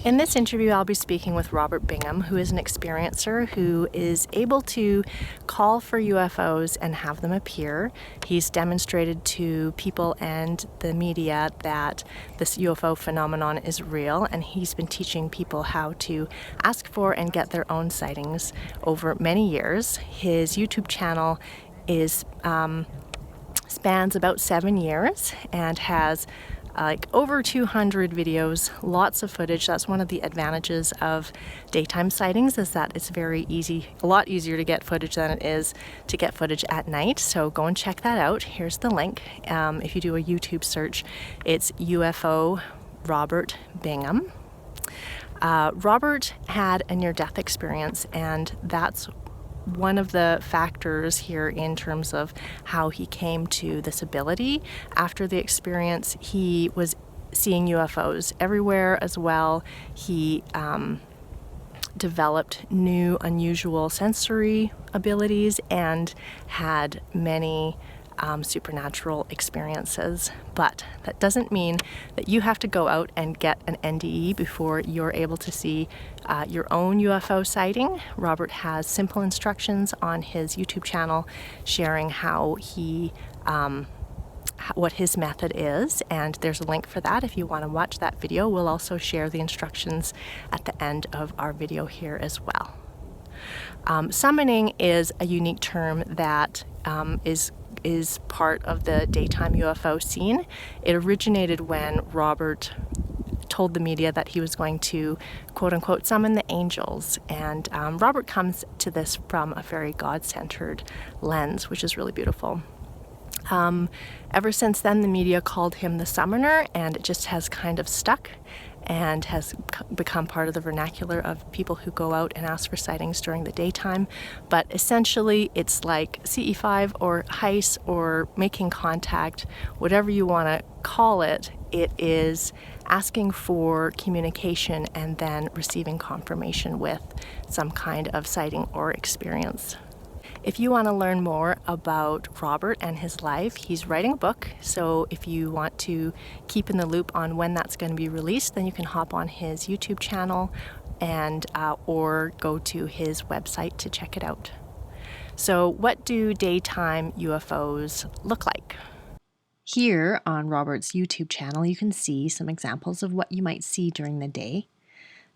In this interview, I'll be speaking with Robert Bingham, who is an experiencer who is able to call for UFOs and have them appear. He's demonstrated to people and the media that this UFO phenomenon is real, and he's been teaching people how to ask for and get their own sightings over many years. His YouTube channel is spans about 7 years and has over 200 videos, lots of footage. That's one of the advantages of daytime sightings, is that it's very easy, a lot easier to get footage than it is to get footage at night. So go and check that out. Here's the link. If you do a YouTube search, it's UFO Robert Bingham. Robert had a near-death experience, and that's one of the factors here in terms of how he came to this ability. After the experience, he was seeing UFOs everywhere as well. He developed new, unusual sensory abilities and had many supernatural experiences. But that doesn't mean that you have to go out and get an NDE before you're able to see your own UFO sighting. Robert has simple instructions on his YouTube channel sharing how he what his method is, and there's a link for that if you want to watch that video. We'll also share the instructions at the end of our video here as well. Summoning is a unique term that is part of the daytime UFO scene. It originated when Robert told the media that he was going to quote-unquote summon the angels, and Robert comes to this from a very God-centered lens, which is really beautiful. Ever since then, the media called him the summoner, and it just has kind of stuck and has become part of the vernacular of people who go out and ask for sightings during the daytime. But essentially, it's like CE5 or HICE or making contact, whatever you want to call it. It is asking for communication and then receiving confirmation with some kind of sighting or experience. If you want to learn more about Robert and his life, he's writing a book, so if you want to keep in the loop on when that's going to be released, then you can hop on his YouTube channel and or go to his website to check it out. So what do daytime UFOs look like? Here on Robert's YouTube channel, you can see some examples of what you might see during the day.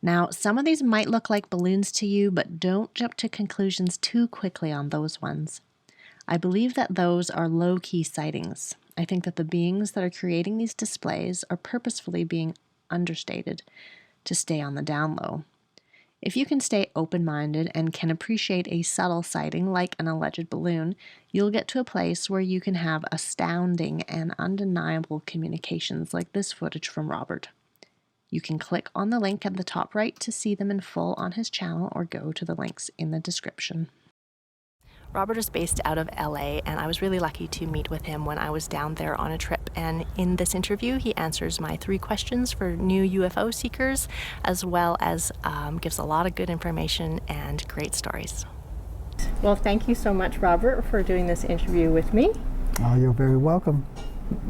Now, some of these might look like balloons to you, but don't jump to conclusions too quickly on those ones. I believe that those are low-key sightings. I think that the beings that are creating these displays are purposefully being understated to stay on the down low. If you can stay open-minded and can appreciate a subtle sighting like an alleged balloon, you'll get to a place where you can have astounding and undeniable communications like this footage from Robert. You can click on the link at the top right to see them in full on his channel, or go to the links in the description. Robert is based out of LA, and I was really lucky to meet with him when I was down there on a trip. And in this interview, he answers my 3 questions for new UFO seekers, as well as gives a lot of good information and great stories. Well, thank you so much, Robert, for doing this interview with me. Oh, you're very welcome.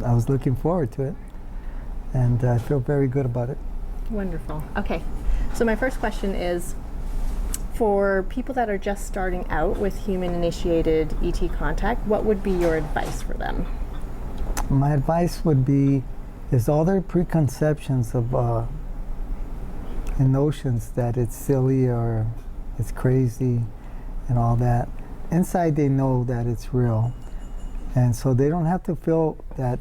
I was looking forward to it, and I feel very good about it. Wonderful. Okay, so my first question is, for people that are just starting out with human-initiated ET contact, what would be your advice for them? My advice would be, is all their preconceptions of and notions that it's silly or it's crazy and all that, inside they know that it's real, and so they don't have to feel that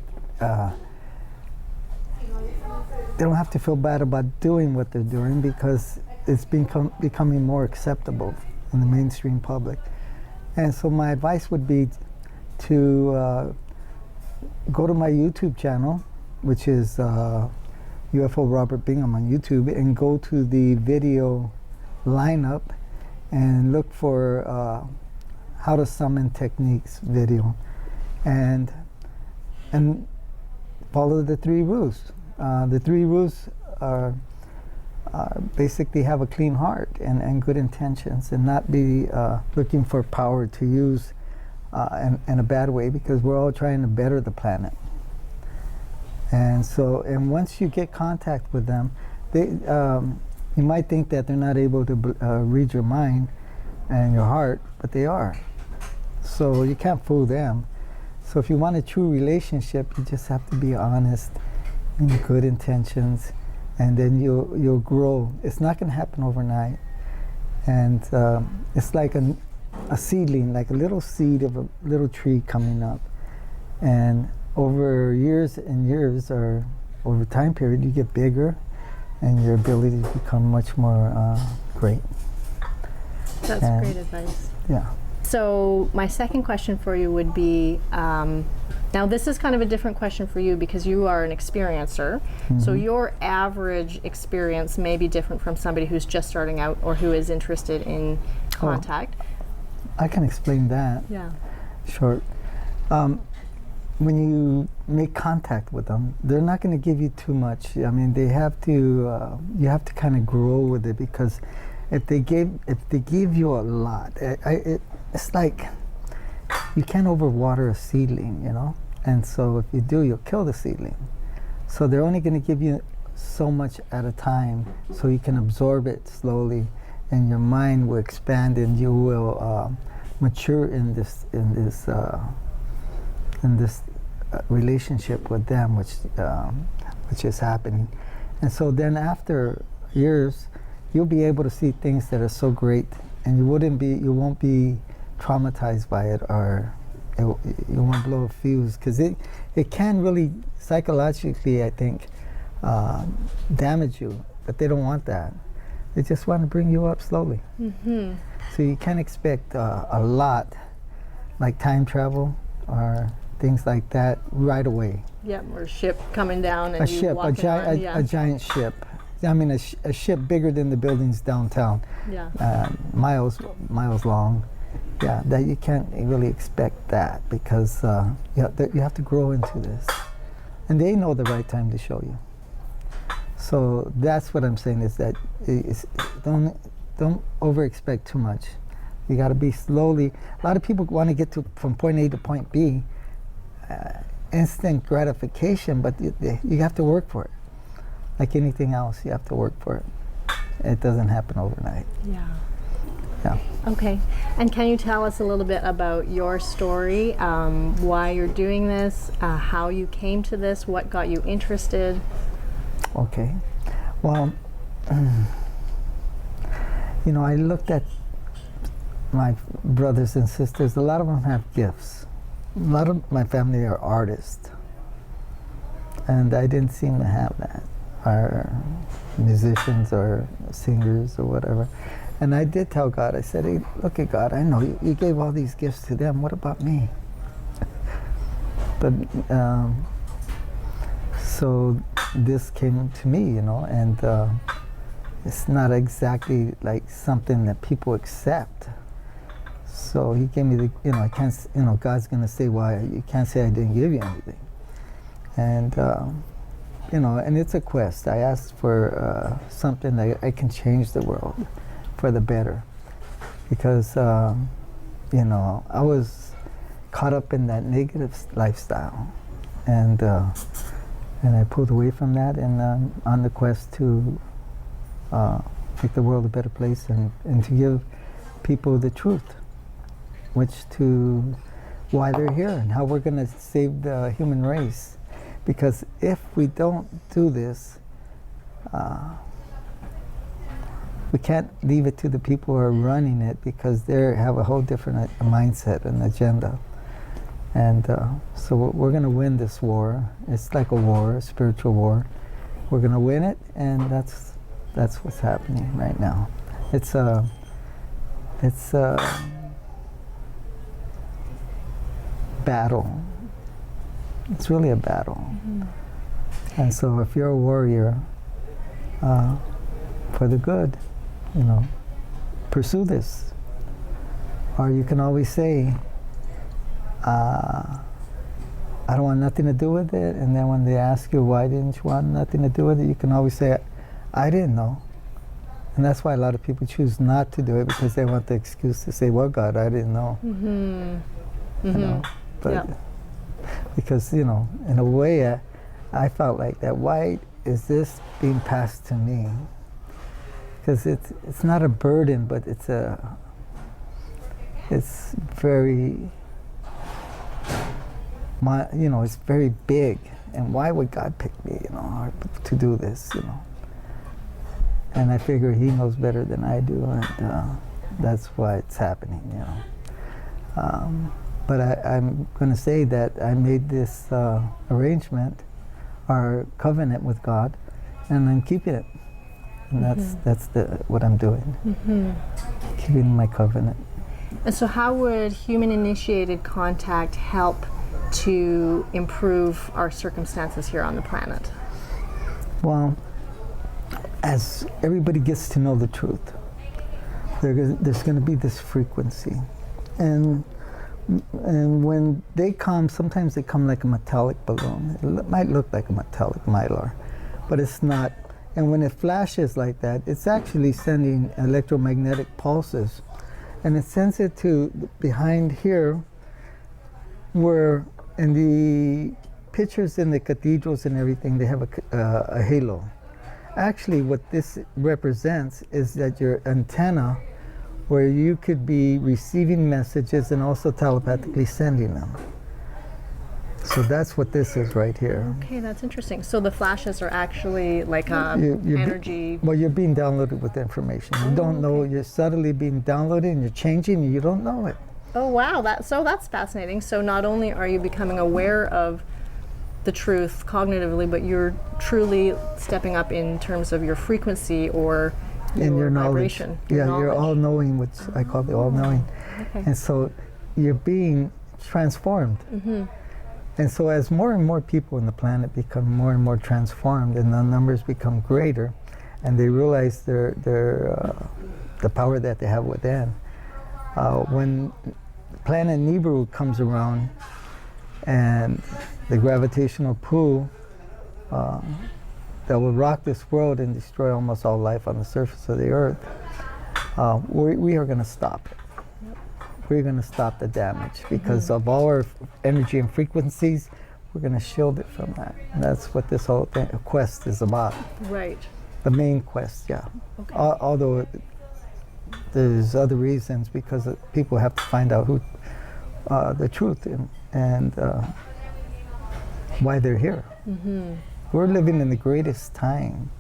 they don't have to feel bad about doing what they're doing, because it's becoming more acceptable in the mainstream public. And so my advice would be to go to my YouTube channel, which is UFO Robert Bingham on YouTube, and go to the video lineup and look for how to summon techniques video, and follow the 3 rules. The 3 rules are basically have a clean heart and good intentions, and not be looking for power to use in a bad way, because we're all trying to better the planet. And so, and once you get contact with them, you might think that they're not able to read your mind and your heart, but they are. So you can't fool them. So if you want a true relationship, you just have to be honest and good intentions, and then you'll grow. It's not going to happen overnight. And it's like a seedling, like a little seed of a little tree coming up. And over years and years, or over time period, you get bigger, and your ability to become much more great. That's great advice. Yeah. So my second question for you would be, now this is kind of a different question for you because you are an experiencer. Mm-hmm. So your average experience may be different from somebody who's just starting out or who is interested in contact. I can explain that. Yeah. Short. When you make contact with them, they're not going to give you too much. I mean, they have to. You have to kind of grow with it, because if they give you a lot, it's like you can't overwater a seedling, you know. And so if you do, you'll kill the seedling. So they're only going to give you so much at a time, so you can absorb it slowly, and your mind will expand, and you will mature in this relationship with them, which is happening. And so then after years, you'll be able to see things that are so great, and you won't be traumatized by it, or you won't blow a fuse, because it can really psychologically, I think, damage you. But they don't want that. They just want to bring you up slowly. Mm-hmm. So you can't expect a lot, like time travel or things like that, right away. Yeah, or a ship coming down and a ship, a giant ship. I mean, a ship bigger than the buildings downtown. Yeah. Miles long. Yeah, that you can't really expect that, because you have to grow into this, and they know the right time to show you. So that's what I'm saying, is that don't over expect too much. You got to be slowly. A lot of people want to get from point A to point B, instant gratification, but you have to work for it. Like anything else, you have to work for it. It doesn't happen overnight. Yeah. Yeah. Okay. And can you tell us a little bit about your story, why you're doing this, how you came to this, what got you interested? Okay. Well, I looked at my brothers and sisters. A lot of them have gifts. A lot of my family are artists, and I didn't seem to have that, or musicians or singers or whatever. And I did tell God, I said, hey, look at God, I know you gave all these gifts to them. What about me? But so this came to me, and it's not exactly like something that people accept. So he gave me I can't, God's going to say, well, you can't say I didn't give you anything. And, and it's a quest. I asked for something that I can change the world for the better. Because, I was caught up in that negative lifestyle. And I pulled away from that, and on the quest to make the world a better place, and to give people the truth, why they're here and how we're going to save the human race. Because if we don't do this, we can't leave it to the people who are running it, because they have a whole different mindset and agenda. And so we're going to win this war. It's like a war, a spiritual war. We're going to win it, and that's what's happening right now. It's a battle. It's really a battle. Mm-hmm. And so if you're a warrior for the good, pursue this. Or you can always say, I don't want nothing to do with it. And then when they ask you, why didn't you want nothing to do with it, you can always say, I didn't know. And that's why a lot of people choose not to do it, because they want the excuse to say, well, God, I didn't know. Mm-hmm. Mm-hmm. But because, in a way, I felt like that. Why is this being passed to me? Because it's not a burden, but it's very, it's very big. And why would God pick me, to do this, And I figure He knows better than I do, and that's why it's happening, But I'm going to say that I made this arrangement, our covenant with God, and I'm keeping it. And that's what I'm doing, keeping my covenant. And so how would human-initiated contact help to improve our circumstances here on the planet? Well, as everybody gets to know the truth, there's going to be this frequency. And when they come, sometimes they come like a metallic balloon. It might look like a metallic mylar, but it's not. And when it flashes like that, it's actually sending electromagnetic pulses. And it sends it to behind here, where in the pictures in the cathedrals and everything, they have a halo. Actually, what this represents is that your antenna, where you could be receiving messages and also telepathically sending them. So that's what this is right here. Okay, that's interesting. So the flashes are actually like energy. You're being downloaded with information. You don't know, you're subtly being downloaded and you're changing and you don't know it. Oh wow, that's fascinating. So not only are you becoming aware of the truth cognitively, but you're truly stepping up in terms of your frequency or your vibration. You're all-knowing, which I call the all-knowing. Okay. And so you're being transformed. And so as more and more people on the planet become more and more transformed and the numbers become greater and they realize the power that they have within, when planet Nibiru comes around and the gravitational pull that will rock this world and destroy almost all life on the surface of the earth, we are going to stop it. We're going to stop the damage because of all our energy and frequencies. We're going to shield it from that. And that's what this whole quest is about. Right. The main quest, yeah. Okay. Although there's other reasons, because people have to find out who the truth and why they're here. We're living in the greatest time.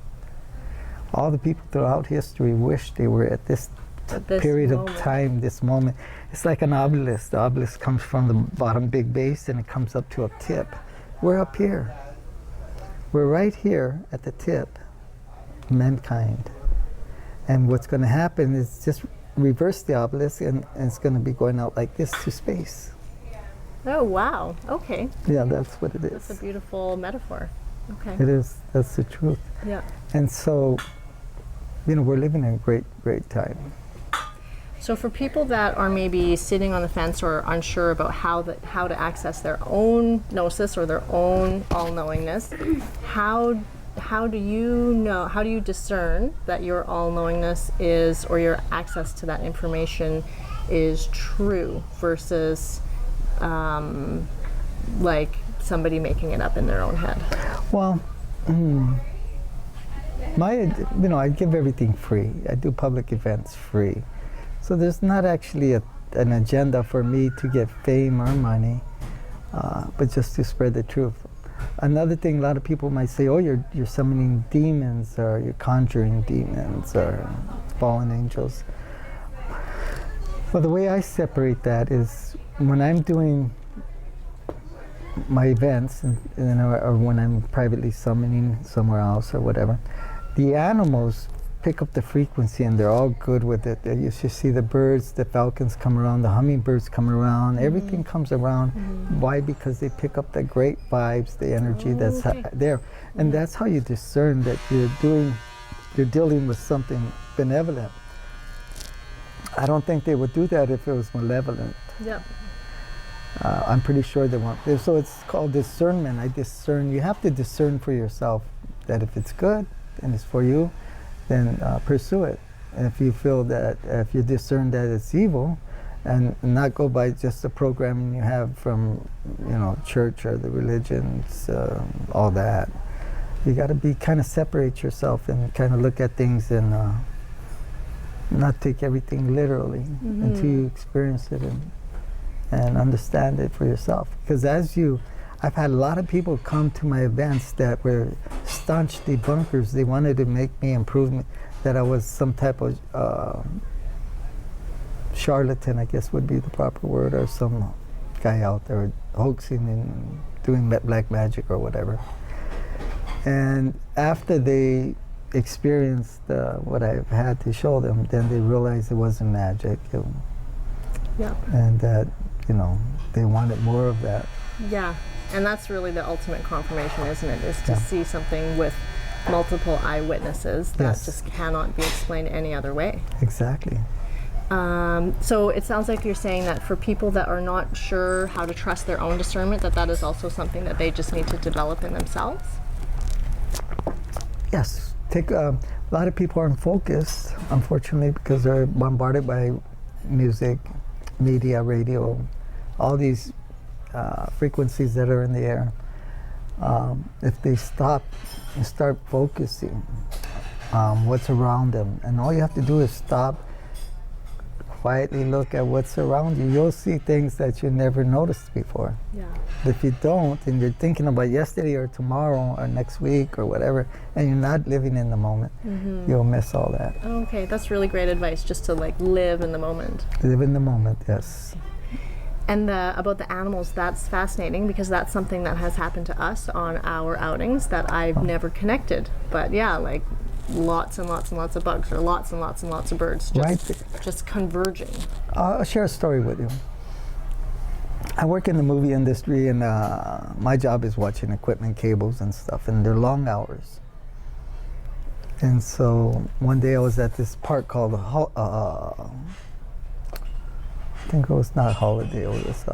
All the people throughout history wish they were at this period of time, this moment. It's like an obelisk. The obelisk comes from the bottom big base and it comes up to a tip. We're up here. We're right here at the tip, mankind. And what's going to happen is just reverse the obelisk and it's going to be going out like this to space. Oh, wow. Okay. Yeah, that's what it is. That's a beautiful metaphor. Okay. It is. That's the truth. Yeah. And so, we're living in a great, great time. So for people that are maybe sitting on the fence or unsure about how to access their own gnosis or their own all-knowingness, how do you discern that your all-knowingness is, or your access to that information is true versus like somebody making it up in their own head? Well, I give everything free. I do public events free. So there's not actually an agenda for me to get fame or money, but just to spread the truth. Another thing, a lot of people might say, oh, you're summoning demons, or you're conjuring demons, or fallen angels. Well, the way I separate that is when I'm doing my events, or when I'm privately summoning somewhere else or whatever, the animals pick up the frequency and they're all good with it. You should see the birds, the falcons come around, the hummingbirds come around, everything comes around. Why? Because they pick up the great vibes, the energy that's there. And that's how you discern that you're dealing with something benevolent. I don't think they would do that if it was malevolent. Yep. I'm pretty sure they won't. So it's called discernment. I discern. You have to discern for yourself that if it's good and it's for you, then pursue it. And if you feel that, if you discern that it's evil, and not go by just the programming you have from, church or the religions, all that, You got to be kind of separate yourself and kind of look at things and not take everything literally until you experience it and understand it for yourself. Because I've had a lot of people come to my events that were staunch debunkers. They wanted to make me improve that I was some type of charlatan, I guess would be the proper word, or some guy out there hoaxing and doing black magic or whatever. And after they experienced what I've had to show them, then they realized it wasn't magic. And that, they wanted more of that. Yeah, and that's really the ultimate confirmation, isn't it? Is to see something with multiple eyewitnesses that just cannot be explained any other way. Exactly. So it sounds like you're saying that for people that are not sure how to trust their own discernment, that is also something that they just need to develop in themselves? Yes. A lot of people aren't focused, unfortunately, because they're bombarded by music, media, radio, all these frequencies that are in the air. If they stop and start focusing on what's around them, and all you have to do is stop, quietly look at what's around you, you'll see things that you never noticed before. Yeah. If you don't, and you're thinking about yesterday or tomorrow or next week or whatever, and you're not living in the moment, you'll miss all that. Okay, that's really great advice, just to live in the moment. Live in the moment, yes. And about the animals, that's fascinating, because that's something that has happened to us on our outings that I've never connected. But yeah, lots and lots and lots of bugs, or lots and lots and lots of birds, just converging. I'll share a story with you. I work in the movie industry, and my job is watching equipment cables and stuff, and they're long hours. And so one day I was at this park called I think it was not Holiday, it was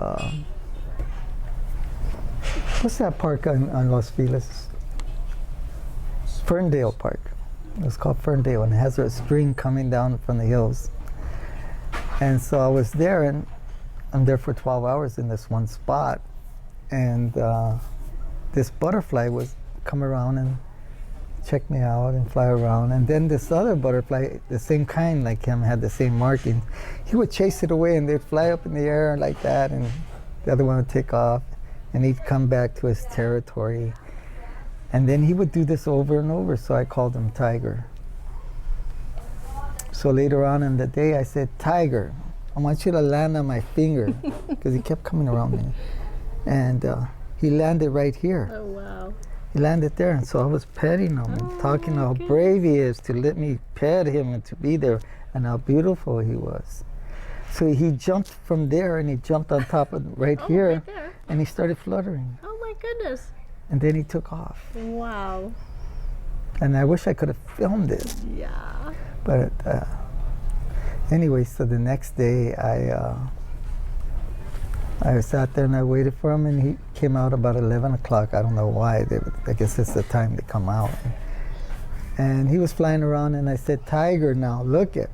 what's that park on Los Feliz? Ferndale Park. It's called Ferndale, and it has a stream coming down from the hills. And so I was there, and I'm there for 12 hours in this one spot, and this butterfly was come around and check me out and fly around, and then this other butterfly, the same kind like him, had the same marking. He would chase it away, and they'd fly up in the air like that, and the other one would take off, and he'd come back to his territory. And then he would do this over and over, so I called him Tiger. So later on in the day, I said, Tiger, I want you to land on my finger, because he kept coming around me. And he landed right here. Oh, wow. He landed there, and so I was petting him and talking how brave he is to let me pet him and to be there, and how beautiful he was. So he jumped from there, and he jumped on top of right here, right there. And he started fluttering. Oh my goodness. And then he took off. Wow. And I wish I could have filmed it. Yeah. But anyway, so the next day I sat there and I waited for him, and he came out about 11 o'clock. I don't know why. I guess it's the time they come out. And he was flying around, and I said, Tiger, now look it.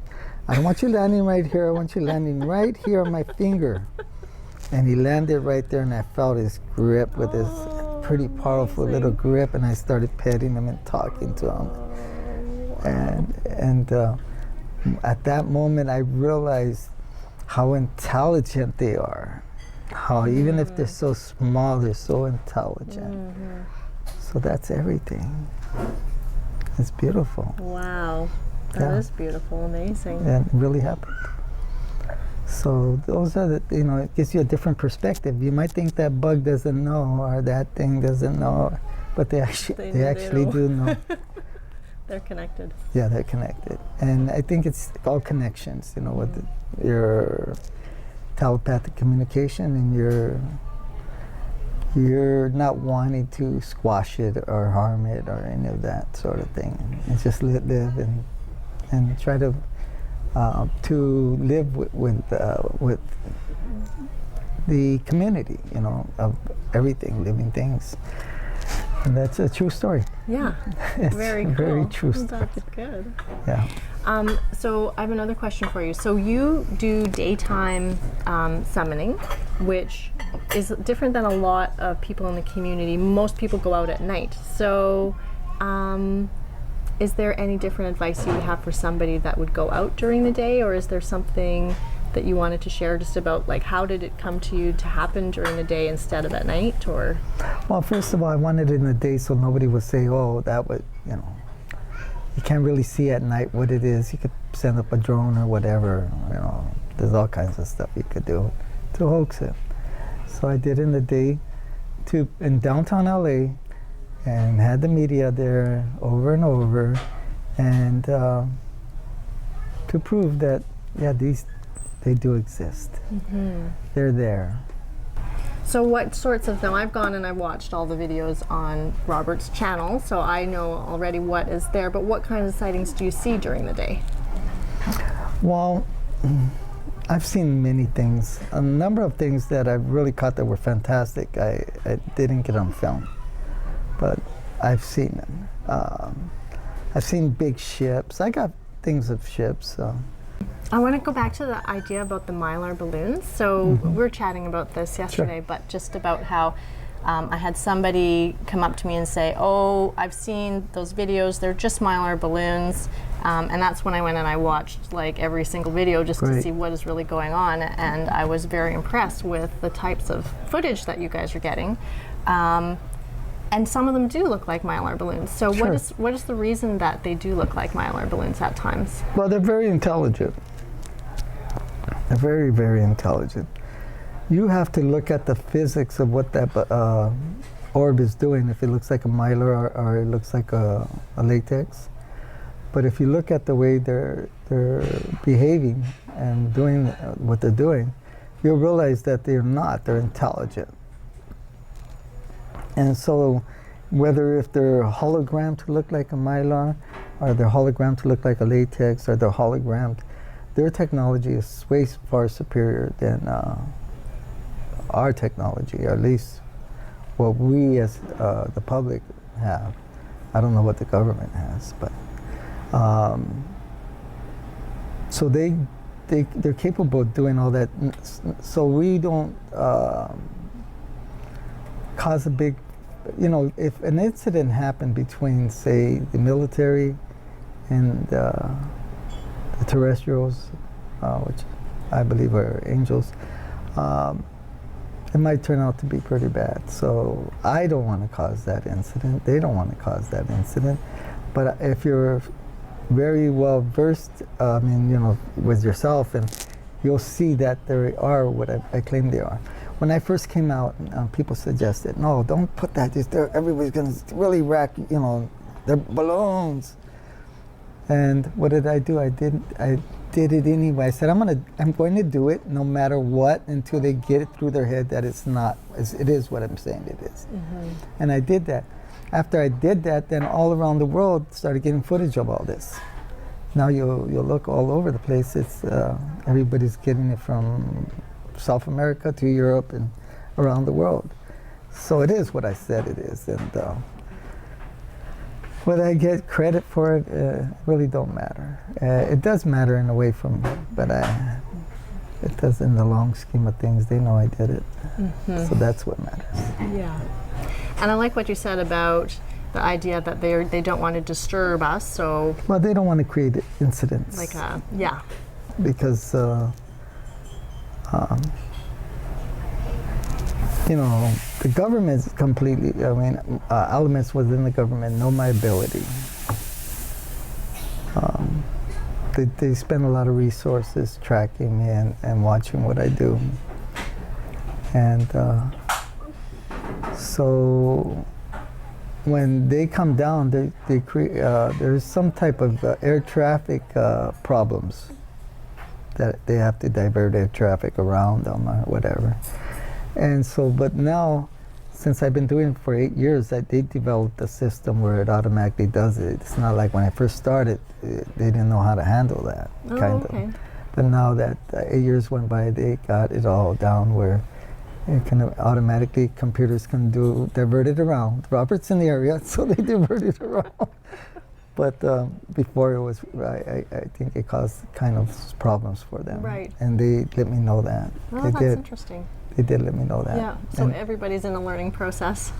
I don't want you landing right here. I want you landing right here on my finger. And he landed right there, and I felt his grip with his pretty powerful little grip, and I started petting him and talking to him. And at that moment, I realized how intelligent they are. How even if they're so small, they're so intelligent. So that's everything. It's beautiful. Wow. That is beautiful, amazing. And it really happened. So those are it gives you a different perspective. You might think that bug doesn't know, or that thing doesn't know, but they actually do know. They're connected. Yeah, they're connected. And I think it's all connections, with your telepathic communication, and you're not wanting to squash it or harm it or any of that sort of thing. It's just live and try to live with the community, of everything, living things. And that's a true story. Yeah, It's very a cool. very true story. That's good. Yeah. So I have another question for you. So you do daytime summoning, which is different than a lot of people in the community. Most people go out at night. So is there any different advice you would have for somebody that would go out during the day, or is there something that you wanted to share just about, like, how did it come to you to happen during the day instead of at night? Or Well, first of all, I wanted it in the day so nobody would say, oh, that would, you know, you can't really see at night what it is. You could send up a drone or whatever, you know, there's all kinds of stuff you could do to hoax it. So I did in the day in downtown LA, and had the media there over and over, and to prove that, yeah, they do exist. They're there. so what sorts of, now I've gone and I've watched all the videos on Robert's channel, so I know already what is there, but what kinds of sightings do you see during the day? Well, I've seen many things. A number of things that I've really caught that were fantastic. I didn't get on film, but I've seen them. I've seen big ships. I got things of ships. I want to go back to the idea about the mylar balloons. So we were chatting about this yesterday, but just about how I had somebody come up to me and say, oh, I've seen those videos, they're just mylar balloons. And that's when I went and I watched like every single video just to see what is really going on. And I was very impressed with the types of footage that you guys are getting. And some of them do look like mylar balloons. So what is the reason that they do look like mylar balloons at times? Well, they're very intelligent. They're very, very intelligent. You have to look at the physics of what that orb is doing, if it looks like a mylar or it looks like a latex. But if you look at the way they're behaving and doing what they're doing, you'll realize that they're not. They're intelligent. And so whether if they're hologrammed to look like a mylar, or they're hologrammed to look like a latex, or they're hologrammed, their technology is way far superior than our technology, or at least what we as the public have. I don't know what the government has, but so they're capable of doing all that. So we don't cause a big, you know, if an incident happened between, say, the military and the terrestrials, which I believe are angels, it might turn out to be pretty bad. So I don't want to cause that incident. They don't want to cause that incident. But if you're very well versed, I mean, you know, with yourself, and you'll see that they are what I claim they are. When I first came out, people suggested, no, don't put that. Everybody's going to really wreck, you know, they're balloons. And what did I do? I did it anyway. I said, I'm going to do it no matter what, until they get it through their head that it is what I'm saying it is. And I did that. After I did that, then all around the world started getting footage of all this. Now you'll look all over the place. It's everybody's getting it from South America to Europe and around the world. So it is what I said it is. And whether I get credit for it, really don't matter. It does matter in a way but it does in the long scheme of things. They know I did it. So that's what matters. Yeah. And I like what you said about the idea that they don't want to disturb us, so... Well, they don't want to create incidents. Like yeah. Because, you know, the government is completely, I mean, elements within the government know my ability. They spend a lot of resources tracking me and watching what I do. And so when they come down, they create, there's some type of air traffic problems that they have to divert air traffic around them or whatever. And so, but now, since I've been doing it for 8 years, they developed a system where it automatically does it. It's not like when I first started, they didn't know how to handle that, kind of. But now that 8 years went by, they got it all down where it can automatically, computers can divert it around. Robert's in the area, so they divert it around. But before it was, I think it caused kind of problems for them. Right. And they let me know that. Oh, they that's did. Interesting. They did let me know that. Yeah, so everybody's in a learning process.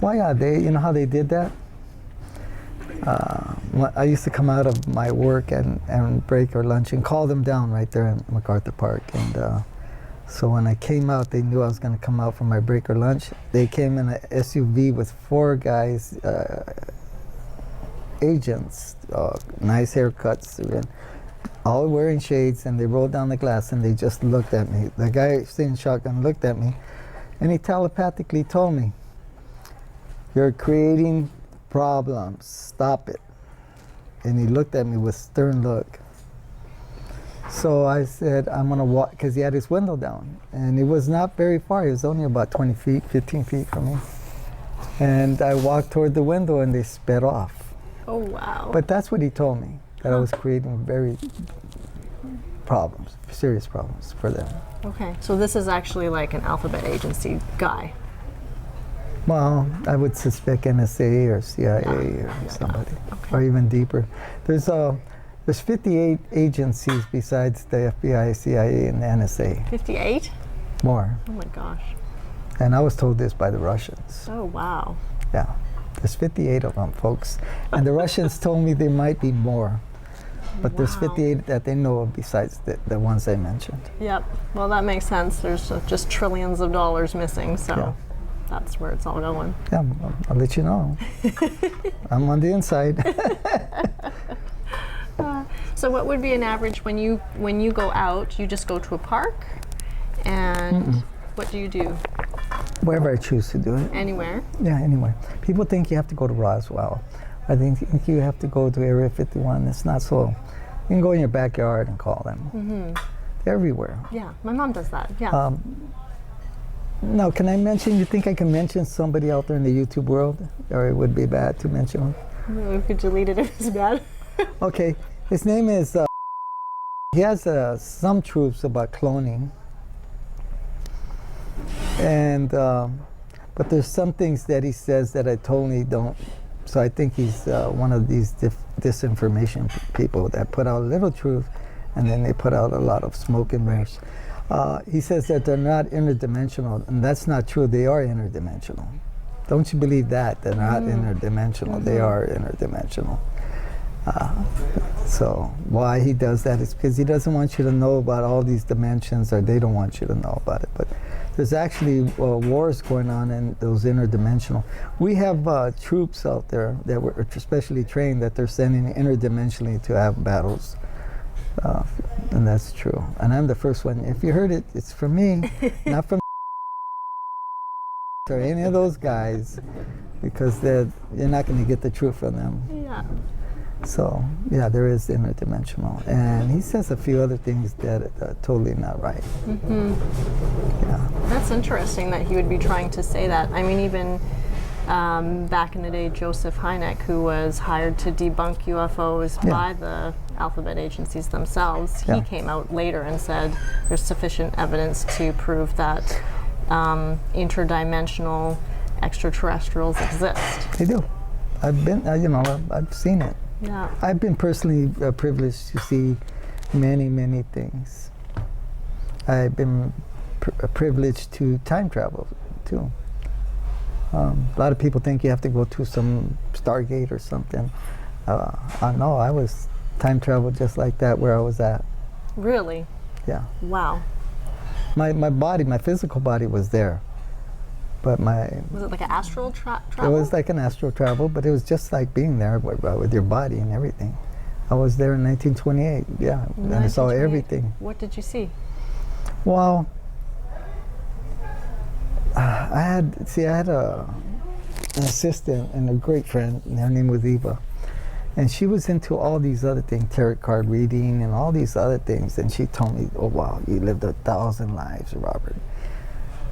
Well, yeah, you know how they did that? I used to come out of my work and break or lunch and call them down right there in MacArthur Park. And so when I came out, they knew I was going to come out for my break or lunch. They came in an SUV with 4 guys, agents, nice haircuts, and all wearing shades, and they rolled down the glass and they just looked at me. The guy sitting shotgun looked at me, and he telepathically told me, "You're creating problems, stop it." And he looked at me with stern look. So I said, "I'm gonna walk," because he had his window down, and it was not very far. It was only about 20 feet, 15 feet from me. And I walked toward the window, and they sped off. Oh, wow. But that's what he told me, that I was creating very serious problems for them. Okay, so this is actually like an alphabet agency guy. Well, I would suspect NSA or CIA or somebody, or even deeper. There's 58 agencies besides the FBI, CIA, and the NSA. 58? More. Oh my gosh. And I was told this by the Russians. Oh, wow. Yeah, there's 58 of them, folks. And the Russians told me there might be more. But there's 58 that they know of besides the ones I mentioned. Yep. Well, that makes sense. There's just trillions of dollars missing, so that's where it's all going. Yeah, I'll let you know. I'm on the inside. So what would be an average when you go out? You just go to a park, and what do you do? Wherever I choose to do it. Anywhere? Yeah, anywhere. People think you have to go to Roswell. I think you have to go to Area 51. It's not so. You can go in your backyard and call them. They're everywhere. Yeah, my mom does that. Yeah. No, can I mention? You think I can mention somebody out there in the YouTube world, or it would be bad to mention him? We could delete it if it's bad. Okay, his name is. He has some truths about cloning, and but there's some things that he says that I totally don't. So I think he's one of these disinformation people that put out a little truth, and then they put out a lot of smoke and mirrors. He says that they're not interdimensional, and that's not true. They are interdimensional. Don't you believe that? They're not interdimensional. They are interdimensional. So why he does that is because he doesn't want you to know about all these dimensions, or they don't want you to know about it. But there's actually wars going on in those interdimensional. We have troops out there that were especially trained that they're sending interdimensionally to have battles. And that's true. And I'm the first one. If you heard it, it's from me, not from or any of those guys, because you're not going to get the truth from them. Yeah. So, yeah, there is interdimensional. And he says a few other things that are totally not right. Yeah. That's interesting that he would be trying to say that. I mean, even back in the day, Joseph Hynek, who was hired to debunk UFOs by the alphabet agencies themselves, he came out later and said there's sufficient evidence to prove that interdimensional extraterrestrials exist. They do. I've seen it. Yeah. I've been personally privileged to see many, many things. I've been privileged to time travel, too. A lot of people think you have to go to some Stargate or something. No, I was time travel just like that where I was at. Really? Yeah. Wow. My body, my physical body was there. But was it like an astral travel? It was like an astral travel, but it was just like being there with your body and everything. I was there in 1928, yeah, and I saw everything. What did you see? Well, I had an assistant and a great friend, and her name was Eva. And she was into all these other things, tarot card reading and all these other things. And she told me, "Oh wow, you lived 1,000 lives, Robert."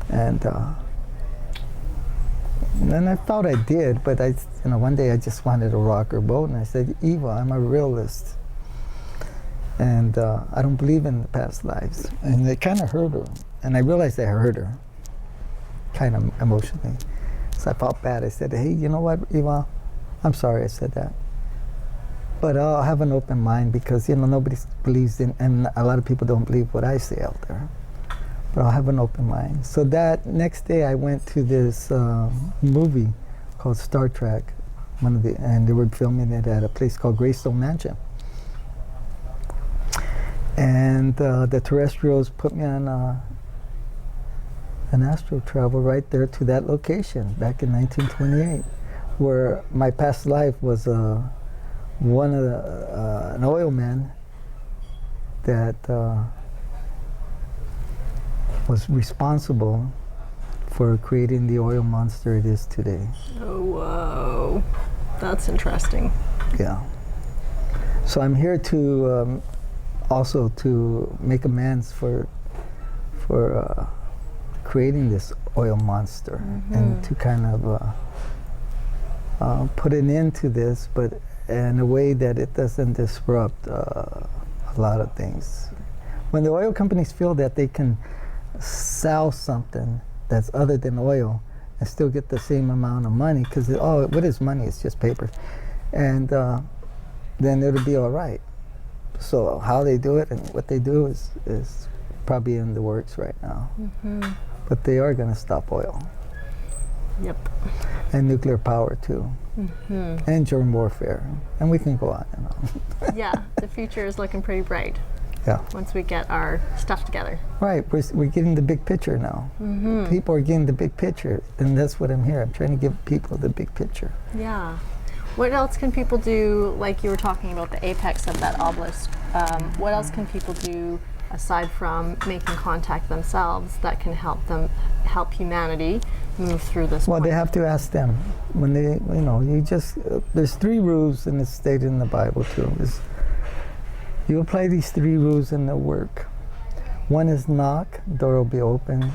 And then I thought I did, but one day I just wanted to rock her boat, and I said, "Eva, I'm a realist, and I don't believe in the past lives." And it kind of hurt her, and I realized I hurt her, kind of emotionally. So I felt bad. I said, "Hey, you know what, Eva? I'm sorry I said that. But I'll have an open mind because, nobody believes in, and a lot of people don't believe what I say out there. But I'll have an open mind." So that next day I went to this movie called Star Trek, and they were filming it at a place called Greystone Mansion. And the terrestrials put me on an astral travel right there to that location back in 1928, where my past life was one of an oil man that was responsible for creating the oil monster it is today. Oh, whoa. That's interesting. Yeah. So I'm here to also to make amends for creating this oil monster, and to kind of put an end to this, but in a way that it doesn't disrupt a lot of things. When the oil companies feel that they can sell something that's other than oil and still get the same amount of money, because what is money? It's just paper, and then it'll be all right. So how they do it and what they do is probably in the works right now. But they are going to stop oil. Yep. And nuclear power too. And germ warfare. And we can go on and on. Yeah, the future is looking pretty bright. Yeah. Once we get our stuff together. Right, we're getting the big picture now. People are getting the big picture, and that's what I'm here. I'm trying to give people the big picture. Yeah. What else can people do, like you were talking about the apex of that obelisk, what else can people do aside from making contact themselves that can help humanity move through this Well, point? they have to ask them. When they, there's 3 rules, and it's stated in the Bible too. You apply these 3 rules and they'll work. 1 is knock, door will be open.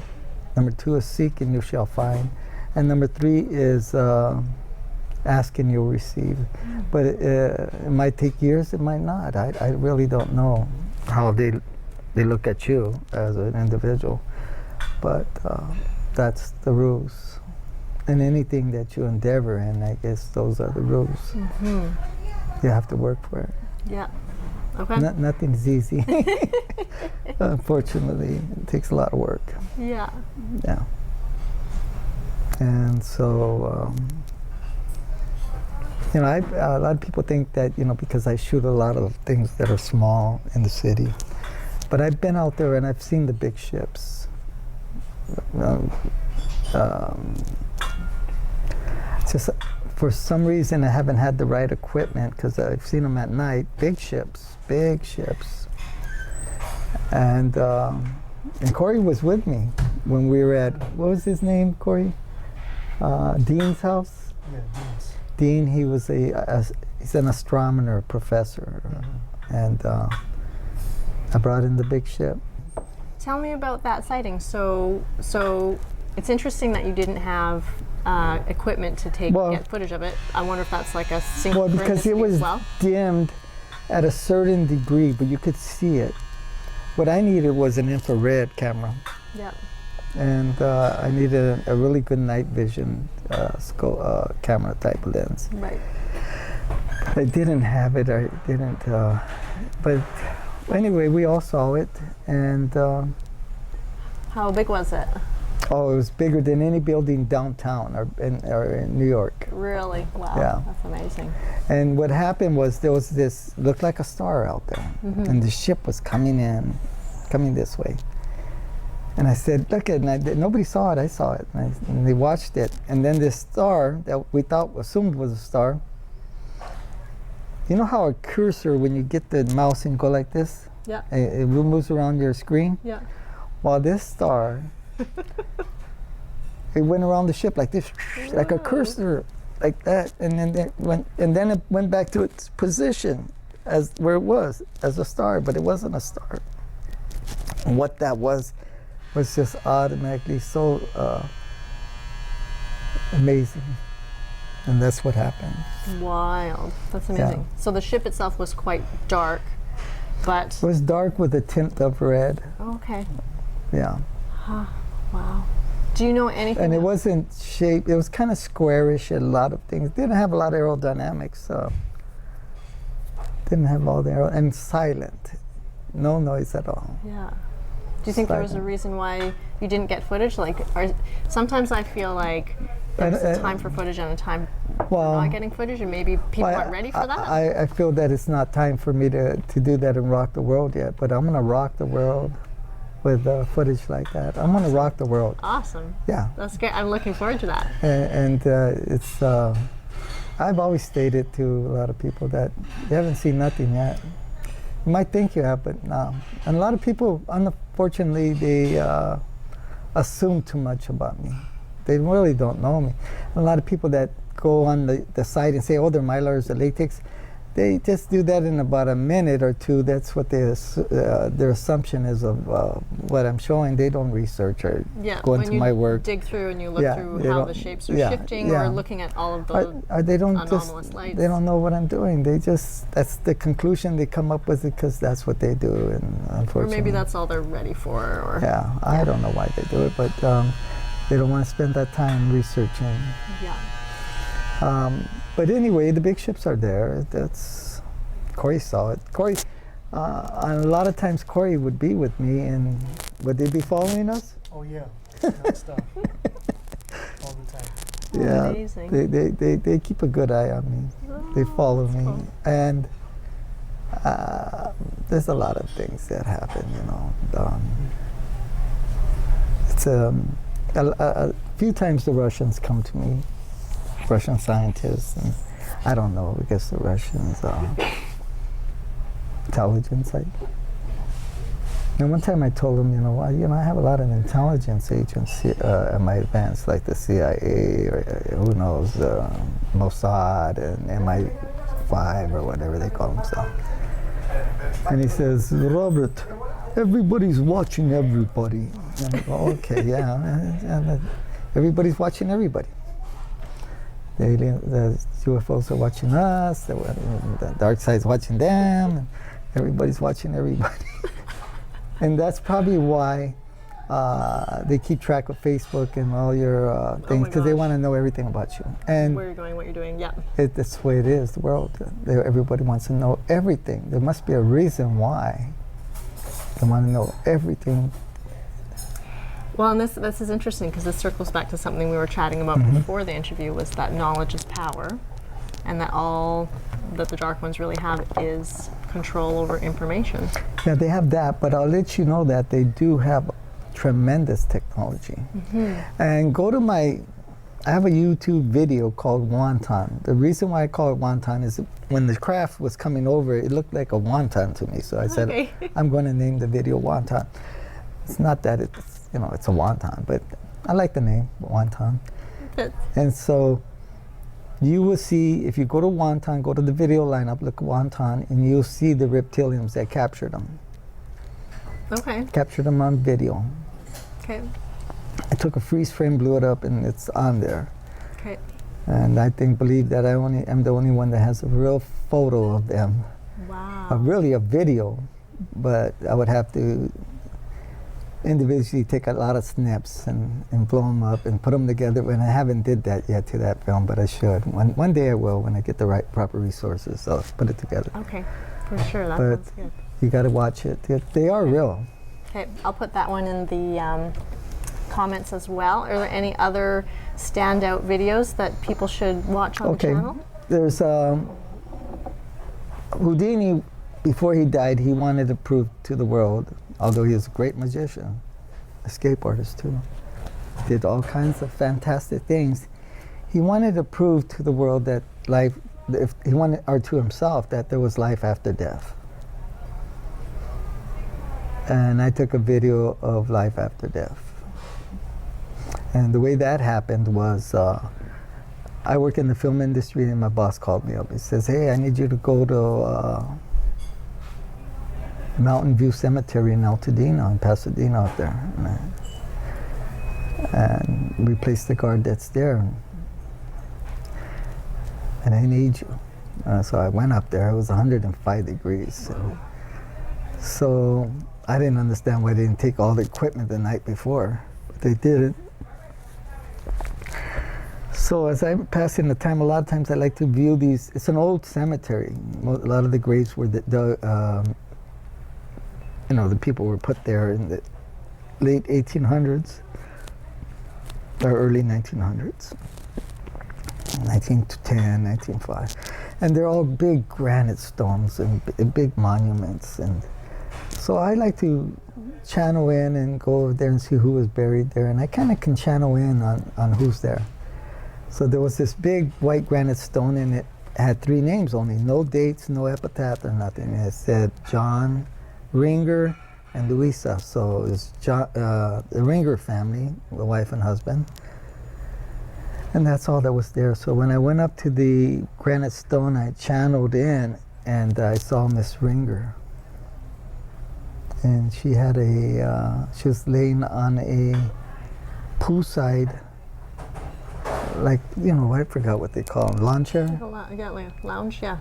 Number 2 is seek and you shall find. And number 3 is ask and you'll receive. But it might take years, it might not. I really don't know how they look at you as an individual. But that's the rules. And anything that you endeavor in, I guess those are the rules. You have to work for it. Yeah. Okay. Nothing's easy. Unfortunately, it takes a lot of work. Yeah. Yeah. And so, a lot of people think that, because I shoot a lot of things that are small in the city. But I've been out there and I've seen the big ships. Just for some reason I haven't had the right equipment, because I've seen them at night. Big ships. And Corey was with me when we were at, what was his name, Corey? Dean's house? Yeah, Dean's. Dean, he was he's an astronomer professor. And I brought in the big ship. Tell me about that sighting. So it's interesting that you didn't have equipment to get footage of it. I wonder if that's like a Well, because it was dimmed at a certain degree, but you could see it. What I needed was an infrared camera. Yeah. And I needed a really good night vision camera type lens. Right. I didn't have it. I didn't. But anyway, we all saw it, and. How big was it? Oh, it was bigger than any building downtown or in New York. Really? Wow. Yeah. That's amazing. And what happened was there was this, looked like a star out there. And the ship was coming this way. And I said, look at it. Nobody saw it. I saw it. And they watched it. And then this star that we assumed was a star. You know how a cursor, when you get the mouse and go like this? Yeah. It moves around your screen? Yeah. Well, this star, it went around the ship like this, like a cursor, like that, and then it went back to its position as where it was as a star, but it wasn't a star. And what that was just automatically so amazing, and that's what happened. Wild. That's amazing. Yeah. So the ship itself was quite dark, but It was dark with a tint of red. okay. Yeah. Wow. Do you know anything? And it wasn't shaped, it was kind of squarish and a lot of things. Didn't have a lot of aerodynamics, so didn't have all the and silent. No noise at all. Yeah. Do you think there was a reason why you didn't get footage? Sometimes I feel like there's a time for footage and a time for not getting footage, and maybe people aren't ready for that? I feel that it's not time for me to do that and rock the world yet, but I'm going to rock the world with footage like that. I'm going to rock the world. Awesome. Yeah. That's great. I'm looking forward to that. And it's, I've always stated to a lot of people that you haven't seen nothing yet. You might think you have, but no. And a lot of people, unfortunately, they assume too much about me. They really don't know me. And a lot of people that go on the site and say, oh, they're Mylars, they're latex, they just do that in about a minute or two. That's what their assumption is of what I'm showing. They don't research or go into my work. Dig through and you look through how the shapes are shifting, or looking at all of the anomalous lights. They don't know what I'm doing. They just, that's the conclusion they come up with, because that's what they do. And unfortunately, or maybe that's all they're ready for. Or I don't know why they do it, but they don't want to spend that time researching. But anyway, the big ships are there. That's, Corey saw it. Corey, a lot of times Corey would be with me, and would they be following us? Oh yeah, non-stop. All the time. Yeah, amazing. they keep a good eye on me. They follow me, cool. and there's a lot of things that happen, you know. It's a few times the Russians come to me, Russian scientists, and I don't know, I guess the Russians intelligence. And one time I told them, I have a lot of intelligence agents at my advance, like the CIA, or who knows, Mossad and MI5 or whatever they call themselves. And he says, Robert, everybody's watching everybody. And I go, okay, yeah, everybody's watching everybody. The UFOs are watching us, the dark side's watching them, and everybody's watching everybody. And that's probably why they keep track of Facebook and all your things, because they want to know everything about you. And where you're going, what you're doing, that's the way it is, the world. Everybody wants to know everything. There must be a reason why they want to know everything. Well, and this is interesting, because this circles back to something we were chatting about before the interview, was that knowledge is power, and that all that the Dark Ones really have is control over information. Yeah, they have that, but I'll let you know that they do have tremendous technology. And go to I have a YouTube video called Wonton. The reason why I call it Wonton is when the craft was coming over, it looked like a wonton to me. So I said, I'm going to name the video Wonton. It's not that it's a wonton, but I like the name, Wonton. And so you will see, if you go to Wonton, go to the video lineup, look at Wonton, and you'll see the reptilians that captured them. Okay. Captured them on video. Okay. I took a freeze frame, blew it up, and it's on there. Okay. And I believe that I'm the only one that has a real photo of them. Wow. Really a video, but I would have to individually take a lot of snips and blow them up and put them together, and I haven't did that yet to that film, but I should. One day I will, when I get the proper resources, so I'll put it together. Okay, for sure, that But sounds good. You got to watch it. They are real. Okay, I'll put that one in the comments as well. Are there any other standout videos that people should watch on the channel? There's Houdini. Before he died, he wanted to prove to the world, although he was a great magician, escape artist too, did all kinds of fantastic things. He wanted to prove to the world that to himself, that there was life after death. And I took a video of life after death. And the way that happened was, I work in the film industry, and my boss called me up. He says, hey, I need you to go to Mountain View Cemetery in Altadena, in Pasadena out there. And replace the guard that's there. And I need you. So I went up there. It was 105 degrees. So I didn't understand why they didn't take all the equipment the night before, but they did it. So as I'm passing the time, a lot of times I like to view these. It's an old cemetery. A lot of the graves were the people were put there in the late 1800s or early 1900s. 1910, 1905. And they're all big granite stones and big monuments. And so I like to channel in and go over there and see who was buried there. And I kind of can channel in on who's there. So there was this big white granite stone, and it had 3 names only, no dates, no epitaph or nothing. It said John, Ringer, and Louisa. So it's the Ringer family, the wife and husband. And that's all that was there. So when I went up to the granite stone, I channeled in, and I saw Miss Ringer. And she had she was laying on a poolside, like, you know, I forgot what they call them, lawn chair. Yeah, like a lounge, yeah.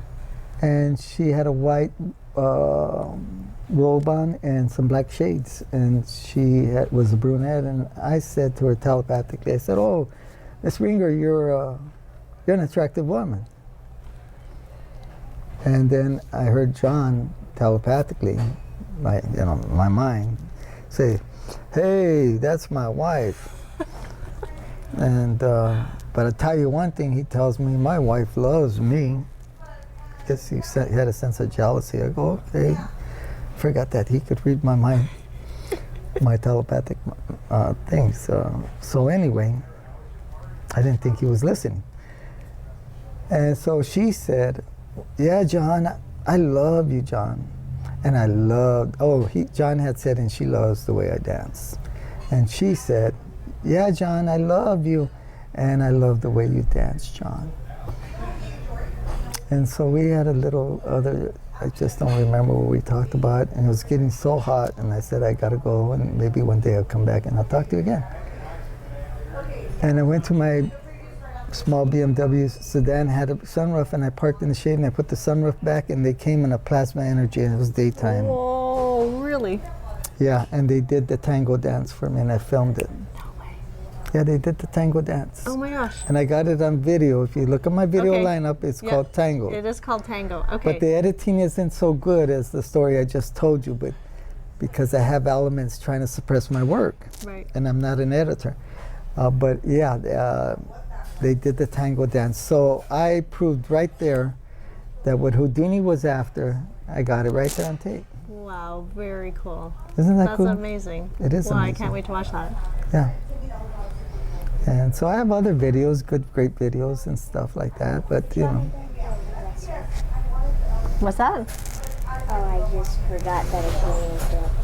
And she had a white robe on and some black shades. And she was a brunette. And I said to her telepathically, I said, "Oh, Miss Ringer, you're an attractive woman." And then I heard John telepathically, my mind, say, "Hey, that's my wife." And but I tell you one thing, he tells me, "My wife loves me." I guess he had a sense of jealousy. I go, okay. Forgot that he could read my mind, my telepathic things. So anyway, I didn't think he was listening. And so she said, "Yeah, John, I love you, John." And I loved, John had said, "And she loves the way I dance." And she said, "Yeah, John, I love you, and I love the way you dance, John." And so we had a little other, I just don't remember what we talked about, and it was getting so hot, and I said, "I gotta go, and maybe one day I'll come back and I'll talk to you again." And I went to my small BMW sedan, had a sunroof, and I parked in the shade, and I put the sunroof back, and they came in a plasma energy, and it was daytime. Oh, really? Yeah, and they did the tango dance for me, and I filmed it. Yeah, they did the tango dance. Oh my gosh. And I got it on video. If you look at my video lineup, it's called Tango. It is called Tango. Okay. But the editing isn't so good as the story I just told you, but because I have elements trying to suppress my work. Right. And I'm not an editor. But yeah, they did the tango dance. So I proved right there that what Houdini was after, I got it right there on tape. Wow, very cool. Isn't that cool? That's amazing. It is Well, amazing. I can't wait to watch that. Yeah. And so I have other videos, great videos and stuff like that, but you know. What's that? Oh, I just forgot that I can't interrupt.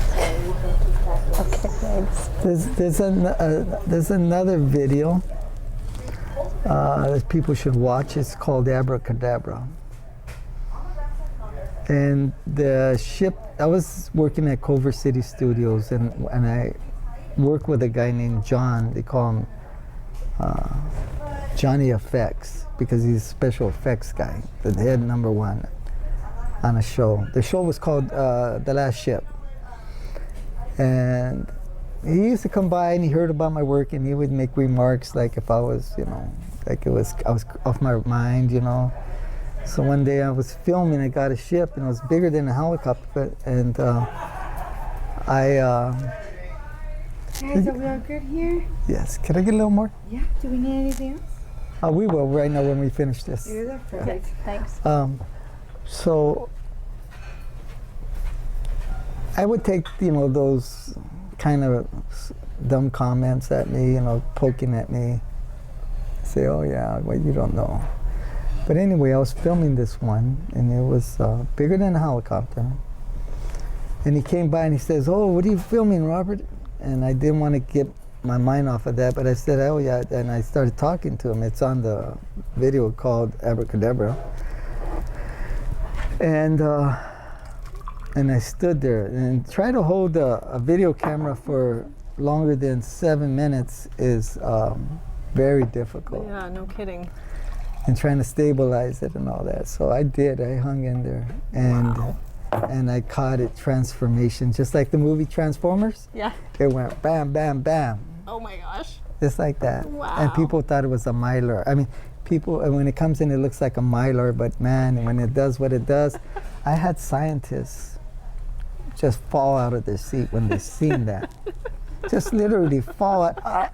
So you can keep talking. Okay, thanks. There's another video that people should watch. It's called Abracadabra. And the ship, I was working at Culver City Studios, and I work with a guy named John. They call him Johnny Effects, because he's a special effects guy, the head #1 on a show. The show was called The Last Ship. And he used to come by and he heard about my work, and he would make remarks like if I was, like I was off my mind, So one day I was filming, I got a ship, and it was bigger than a helicopter, and Guys, are we all good here? Yes, can I get a little more? Yeah. Do we need anything else? We will right now when we finish this. You're there. Perfect. Thanks. So I would take, those kind of dumb comments at me, poking at me, say, "Oh yeah, well, you don't know." But anyway, I was filming this one, and it was bigger than a helicopter. And he came by and he says, "Oh, what are you filming, Robert?" And I didn't want to get my mind off of that, but I said, "Oh yeah," and I started talking to him. It's on the video called Abracadabra. And I stood there, and try to hold a video camera for longer than 7 minutes is very difficult. Yeah, no kidding. And trying to stabilize it and all that. So I did. I hung in there, and I caught it transformation, just like the movie Transformers. Yeah. It went bam, bam, bam, Oh my gosh. just like that. Wow. And people thought it was a mylar. I mean, people, when it comes in, it looks like a mylar, but man, when it does what it does, I had scientists just fall out of their seat when they seen that. Just literally fall out.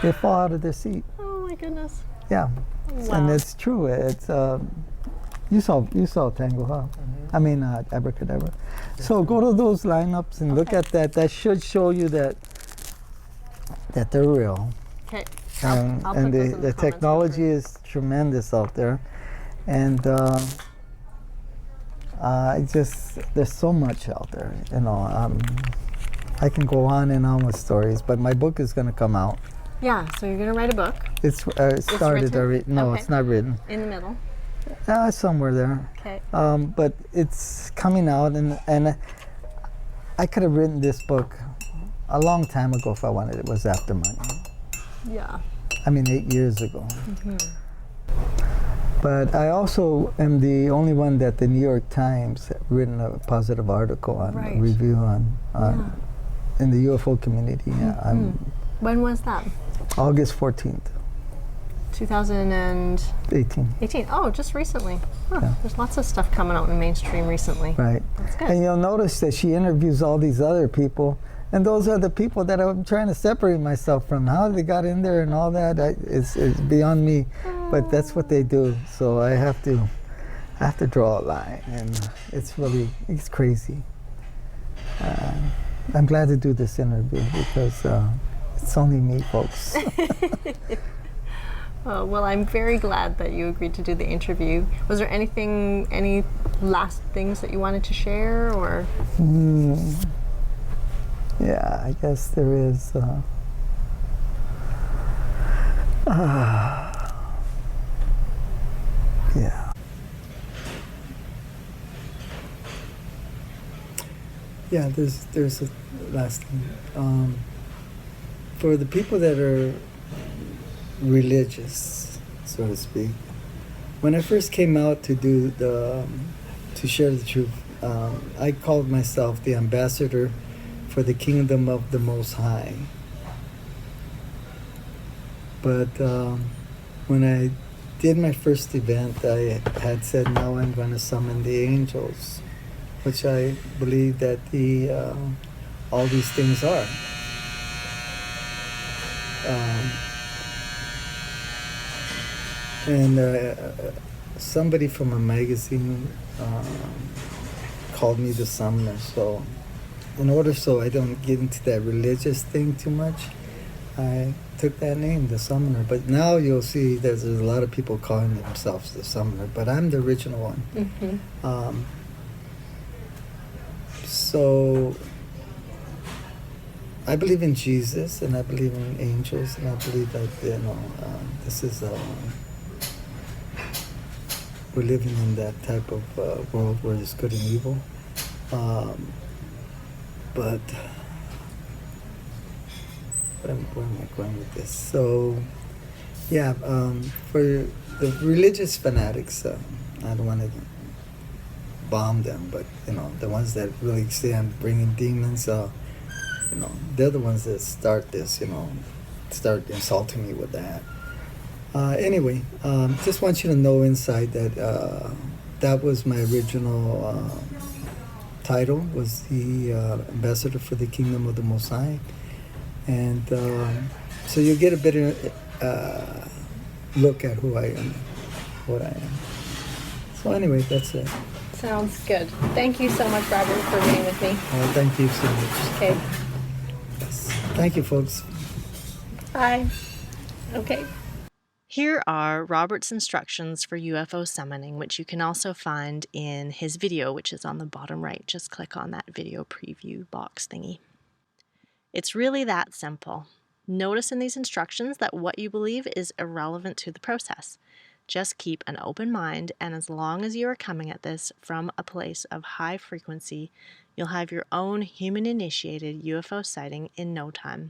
They fall out of their seat. Oh my goodness. Yeah, Wow. and it's true. It's you saw Tango, huh? I mean Abracadabra. So go to those lineups and look Okay. at that. That should show you that they're real. Okay. And, I'll and put those in the comments technology later. is tremendous out there, and there's so much out there. You know, I can go on and on with stories, but my book is going to come out. Yeah, so you're going to write a book It's started written? already. No, Okay. it's not written. in the middle. Somewhere there. Okay. But it's coming out, and I could have written this book a long time ago if I wanted. It was after money. Yeah. I mean, 8 years ago. But I also am the only one that the New York Times have written a positive article on, Right. a review on in the UFO community. When was that? August 14th, 2018. 18. Oh, just recently. Huh. Yeah. There's lots of stuff coming out in the mainstream recently. Right. That's good. And you'll notice that she interviews all these other people, and those are the people that I'm trying to separate myself from. How they got in there and all that is beyond me, but that's what they do. So I have to draw a line, and it's crazy. I'm glad to do this interview because it's only me, folks. Oh, well, I'm very glad that you agreed to do the interview. Was there any last things that you wanted to share, or? Yeah, I guess there is. Yeah. Yeah, there's a last thing. For the people that are religious, so to speak, when I first came out to do to share the truth, I called myself the ambassador for the kingdom of the Most High. But when I did my first event, I had said, now I'm going to summon the angels, which I believe that all these things are. And somebody from a magazine called me the summoner. So in order so I don't get into that religious thing too much, I took that name, the summoner. But now you'll see there's a lot of people calling themselves the summoner, but I'm the original one. So I believe in Jesus, and I believe in angels, and I believe that this is we're living in that type of world where there's good and evil. But where am I going with this? So, yeah, for the religious fanatics, I don't want to bomb them, but the ones that really say I'm bringing demons, they're the ones that start this, start insulting me with that. Anyway, just want you to know inside that that was my original title, was the ambassador for the kingdom of the Most High. And so you'll get a better look at who I am, what I am. So anyway, that's it. Sounds good. Thank you so much, Robert, for being with me. Thank you so much. Okay. Yes. Thank you, folks. Bye. Okay. Here are Robert's instructions for UFO summoning, which you can also find in his video, which is on the bottom right. Just click on that video preview box thingy. It's really that simple. Notice in these instructions that what you believe is irrelevant to the process. Just keep an open mind, and as long as you are coming at this from a place of high frequency, you'll have your own human-initiated UFO sighting in no time.